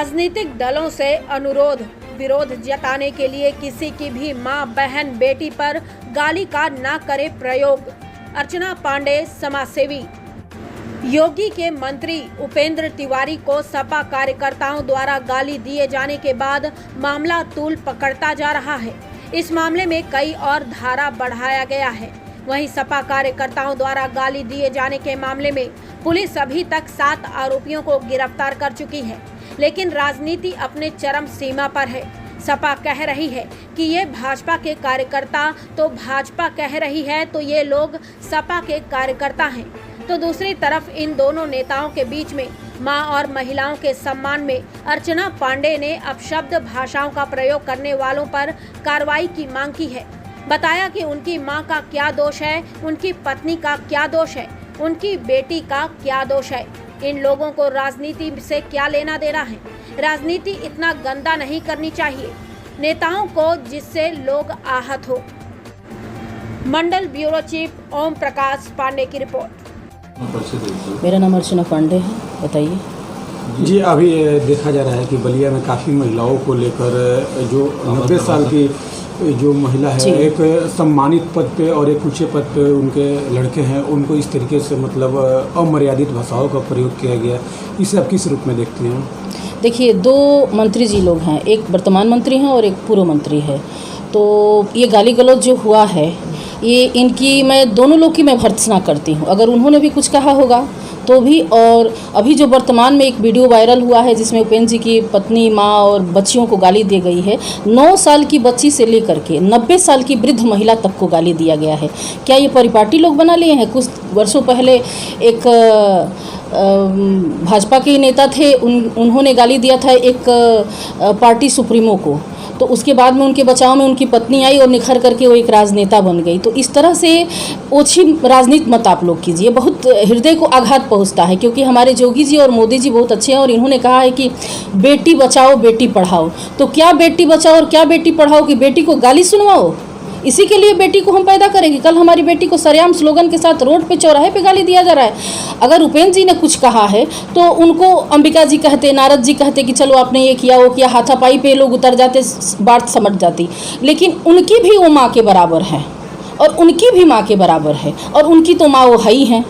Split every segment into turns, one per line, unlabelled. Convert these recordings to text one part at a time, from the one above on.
राजनीतिक दलों से अनुरोध विरोध जताने के लिए किसी की भी मां, बहन, बेटी पर गाली का न करे प्रयोग। अर्चना पांडे, समाजसेवी। योगी के मंत्री उपेंद्र तिवारी को सपा कार्यकर्ताओं द्वारा गाली दिए जाने के बाद मामला तूल पकड़ता जा रहा है। इस मामले में कई और धारा बढ़ाया गया है। वहीं सपा कार्यकर्ताओं द्वारा गाली दिए जाने के मामले में पुलिस अभी तक 7 आरोपियों को गिरफ्तार कर चुकी है, लेकिन राजनीति अपने चरम सीमा पर है। सपा कह रही है कि ये भाजपा के कार्यकर्ता, तो भाजपा कह रही है तो ये लोग सपा के कार्यकर्ता हैं। तो दूसरी तरफ इन दोनों नेताओं के बीच में मां और महिलाओं के सम्मान में अर्चना पांडे ने अपशब्द भाषाओं का प्रयोग करने वालों पर कार्रवाई की मांग की है। बताया कि उनकी मां का क्या दोष है, उनकी पत्नी का क्या दोष है, उनकी बेटी का क्या दोष है। इन लोगों को राजनीति से क्या लेना देना है। राजनीति इतना गंदा नहीं करनी चाहिए नेताओं को जिससे लोग आहत हो। मंडल ब्यूरो चीफ ओम प्रकाश पांडे की रिपोर्ट।
मेरा नाम अर्चना पांडे है, बताइए।
जी, अभी देखा जा रहा है कि बलिया में काफ़ी महिलाओं को लेकर जो 90 साल की जो महिला है, एक सम्मानित पद पे और एक ऊंचे पद पे उनके लड़के हैं, उनको इस तरीके से मतलब अमर्यादित भाषाओं का प्रयोग किया गया। इसे आप किस रूप में देखते हैं?
देखिए, 2 मंत्री जी लोग हैं, एक वर्तमान मंत्री हैं और एक पूर्व मंत्री है। तो ये गाली गलौज जो हुआ है, ये इनकी मैं दोनों लोग की मैं भर्त्सना करती हूँ। अगर उन्होंने भी कुछ कहा होगा तो भी, और अभी जो वर्तमान में एक वीडियो वायरल हुआ है जिसमें उपेंद्र जी की पत्नी, माँ और बच्चियों को गाली दी गई है, 9 साल की बच्ची से लेकर के 90 साल की वृद्ध महिला तक को गाली दिया गया है। क्या ये परिपाटी लोग बना लिए हैं? कुछ वर्षों पहले एक भाजपा के नेता थे, उन्होंने गाली दिया था एक पार्टी सुप्रीमो को, तो उसके बाद में उनके बचाव में उनकी पत्नी आई और निखर करके वो एक राजनेता बन गई। तो इस तरह से ओछी राजनीति मत आप लोग कीजिए, बहुत हृदय को आघात पहुंचता है। क्योंकि हमारे योगी जी और मोदी जी बहुत अच्छे हैं और इन्होंने कहा है कि बेटी बचाओ बेटी पढ़ाओ। तो क्या बेटी बचाओ और क्या बेटी पढ़ाओ कि बेटी को गाली सुनवाओ? इसी के लिए बेटी को हम पैदा करेंगे। कल हमारी बेटी को सरेआम स्लोगन के साथ रोड पे, चौराहे पे गाली दिया जा रहा है। अगर उपेंद्र जी ने कुछ कहा है तो उनको अंबिका जी कहते, नारद जी कहते कि चलो आपने ये किया वो किया, हाथापाई पे लोग उतर जाते, बात समझ जाती। लेकिन उनकी भी वो माँ के बराबर है और उनकी भी माँ के बराबर है और उनकी तो माँ वो है ही है।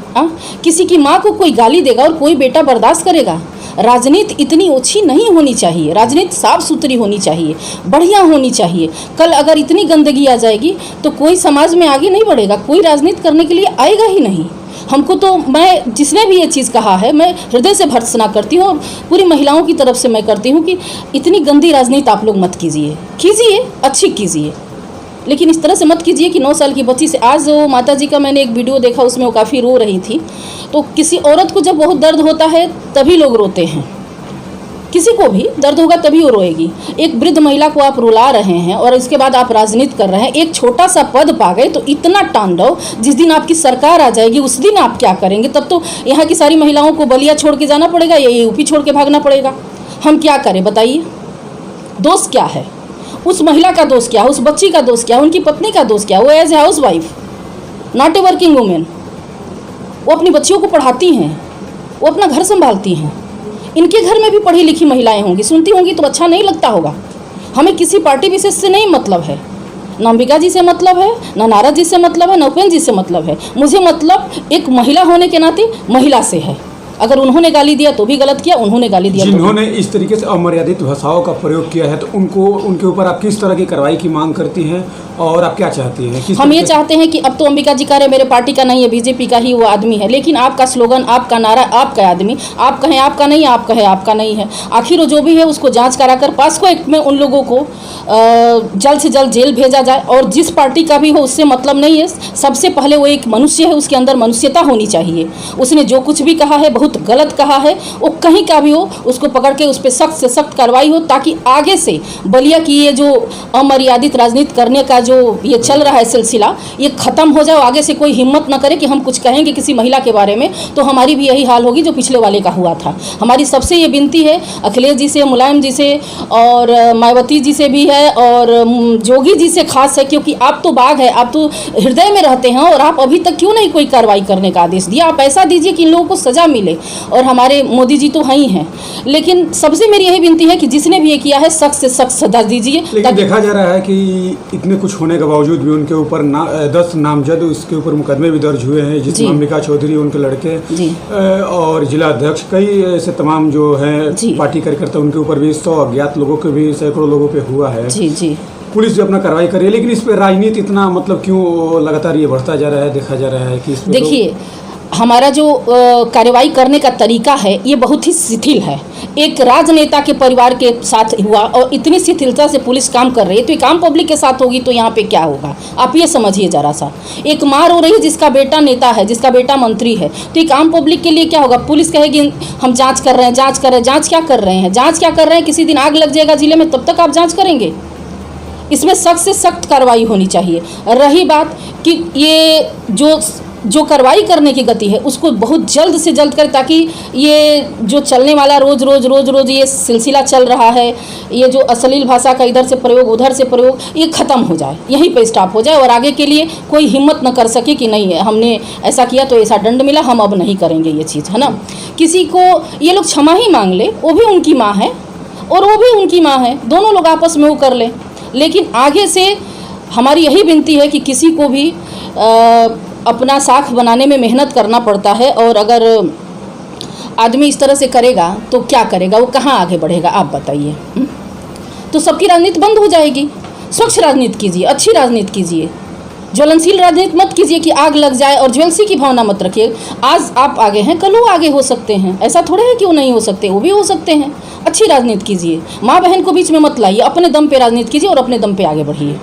किसी की माँ को कोई गाली देगा और कोई बेटा बर्दाश्त करेगा? राजनीति इतनी ओछी नहीं होनी चाहिए। राजनीति साफ सुथरी होनी चाहिए, बढ़िया होनी चाहिए। कल अगर इतनी गंदगी आ जाएगी तो कोई समाज में आगे नहीं बढ़ेगा, कोई राजनीति करने के लिए आएगा ही नहीं। हमको तो, मैं जिसने भी ये चीज़ कहा है, मैं हृदय से भर्त्सना करती हूँ और पूरी महिलाओं की तरफ से मैं करती हूँ कि इतनी गंदी राजनीति आप लोग मत कीजिए। कीजिए, अच्छी कीजिए, लेकिन इस तरह से मत कीजिए कि 9 साल की बच्ची से। आज वो माता जी का मैंने एक वीडियो देखा, उसमें वो काफ़ी रो रही थी। तो किसी औरत को जब बहुत दर्द होता है तभी लोग रोते हैं, किसी को भी दर्द होगा तभी वो रोएगी। एक वृद्ध महिला को आप रुला रहे हैं और इसके बाद आप राजनीति कर रहे हैं। एक छोटा सा पद पा गए तो इतना तांडव। जिस दिन आपकी सरकार आ जाएगी उस दिन आप क्या करेंगे? तब तो यहाँ की सारी महिलाओं को बलिया छोड़ के जाना पड़ेगा या यूपी छोड़ के भागना पड़ेगा। हम क्या करें बताइए? दोष क्या है? उस महिला का दोष क्या है? उस बच्ची का दोष क्या है? उनकी पत्नी का दोष क्या है? वो as a housewife, not a working women, वो अपनी बच्चियों को पढ़ाती हैं, वो अपना घर संभालती हैं। इनके घर में भी पढ़ी लिखी महिलाएं होंगी, सुनती होंगी तो अच्छा नहीं लगता होगा। हमें किसी पार्टी विशेष से नहीं मतलब है, न अंबिका जी से मतलब है, न नारद जी से मतलब है, न उपेंद्र जी से मतलब है। मुझे मतलब एक महिला होने के नाते महिला से है। अगर उन्होंने गाली दिया तो भी गलत किया, उन्होंने गाली दिया
जिन्होंने इस तरीके से अमर्यादित भाषाओं का प्रयोग किया है तो उनके ऊपर आप किस तरह की कार्रवाई की मांग करती हैं और आप क्या चाहती हैं?
हम ये चाहते हैं कि अब तो अंबिका जी कह रहे मेरे पार्टी का नहीं है, बीजेपी का ही वो आदमी है, लेकिन आपका स्लोगन, आपका नारा, आपका आदमी, आप कहें आपका नहीं, आप कहें आपका नहीं है। आखिर वो जो भी है उसको जांच कराकर पास्को एक्ट में उन लोगों को जल्द से जल्द जेल भेजा जाए। और जिस पार्टी का भी हो उससे मतलब नहीं है। सबसे पहले वो एक मनुष्य है, उसके अंदर मनुष्यता होनी चाहिए। उसने जो कुछ भी कहा है बहुत गलत कहा है, वो कहीं का भी हो उसको पकड़ के उस पर सख्त से सख्त कार्रवाई हो, ताकि आगे से बलिया की ये जो अमर्यादित राजनीति करने का जो ये चल रहा है सिलसिला, ये खत्म हो जाए। आगे से कोई हिम्मत न करे कि हम कुछ कहेंगे किसी महिला के बारे में, तो हमारी भी यही हाल होगी जो पिछले वाले का हुआ था। हमारी सबसे ये विनती है, अखिलेश जी से, मुलायम जी से और मायावती जी से भी है और जोगी जी से खास है, क्योंकि आप तो बाघ है, आप तो हृदय में रहते हैं और आप अभी तक क्यों नहीं कोई कार्रवाई करने का आदेश दिया? आप ऐसा दीजिए कि इन लोगों को सजा मिले। और हमारे मोदी जी तो है ही हैं, लेकिन सबसे मेरी यही विनती है कि जिसने भी ये किया है सख्त से सख्त सजा दीजिए।
लेकिन देखा जा रहा है कि इतने कुछ होने के बावजूद भी उनके ऊपर 10 नामजद उसके ऊपर मुकदमे भी दर्ज हुए हैं, जिसमें अंबिका चौधरी उनके लड़के और जिला अध्यक्ष कई ऐसे तमाम जो हैं पार्टी कार्यकर्ता, उनके ऊपर भी 100 अज्ञात लोगों के भी सैकड़ों लोगों पे हुआ है। जी पुलिस भी अपना कार्रवाई कर रही है, लेकिन इस पे राजनीति इतना मतलब क्यों लगातार ये बढ़ता जा रहा है? देखा जा रहा है कि
देखिए हमारा जो कार्रवाई करने का तरीका है ये बहुत ही शिथिल है। एक राजनेता के परिवार के साथ हुआ और इतनी शिथिलता से पुलिस काम कर रही है, तो ये काम पब्लिक के साथ होगी तो यहाँ पे क्या होगा आप ये समझिए ज़रा सा। एक माँ रो रही है जिसका बेटा नेता है, जिसका बेटा मंत्री है, तो ये काम पब्लिक के लिए क्या होगा? पुलिस कहेगी हम जाँच कर रहे हैं, जाँच कर रहे हैं। जाँच क्या कर रहे हैं? जाँच क्या कर रहे हैं? किसी दिन आग लग जाएगा जिले में, तब तक आप जाँच करेंगे? इसमें सख्त से सख्त कार्रवाई होनी चाहिए। रही बात कि ये जो कार्रवाई करने की गति है उसको बहुत जल्द से जल्द करें, ताकि ये जो चलने वाला रोज़ ये सिलसिला चल रहा है, ये जो अश्लील भाषा का इधर से प्रयोग उधर से प्रयोग, ये ख़त्म हो जाए, यहीं पे स्टॉप हो जाए और आगे के लिए कोई हिम्मत न कर सके कि नहीं हमने ऐसा किया तो ऐसा दंड मिला, हम अब नहीं करेंगे ये चीज़, है ना। किसी को ये लोग क्षमा ही मांग ले, वो भी उनकी माँ है और वो भी उनकी माँ है, दोनों लोग आपस में वो कर लें। लेकिन आगे से हमारी यही विनती है कि किसी को भी अपना साख बनाने में मेहनत करना पड़ता है, और अगर आदमी इस तरह से करेगा तो क्या करेगा, वो कहाँ आगे बढ़ेगा आप बताइए। तो सबकी राजनीति बंद हो जाएगी। स्वच्छ राजनीति कीजिए, अच्छी राजनीति कीजिए, ज्वलनशील राजनीति मत कीजिए कि आग लग जाए और ज्वेलसी की भावना मत रखिए। आज आप आगे हैं, कल वो आगे हो सकते हैं, ऐसा थोड़ा है कि वो नहीं हो सकते, वो भी हो सकते हैं। अच्छी राजनीति कीजिए, माँ बहन को बीच में मत लाइए, अपने दम पे राजनीति कीजिए और अपने दम पे आगे बढ़िए।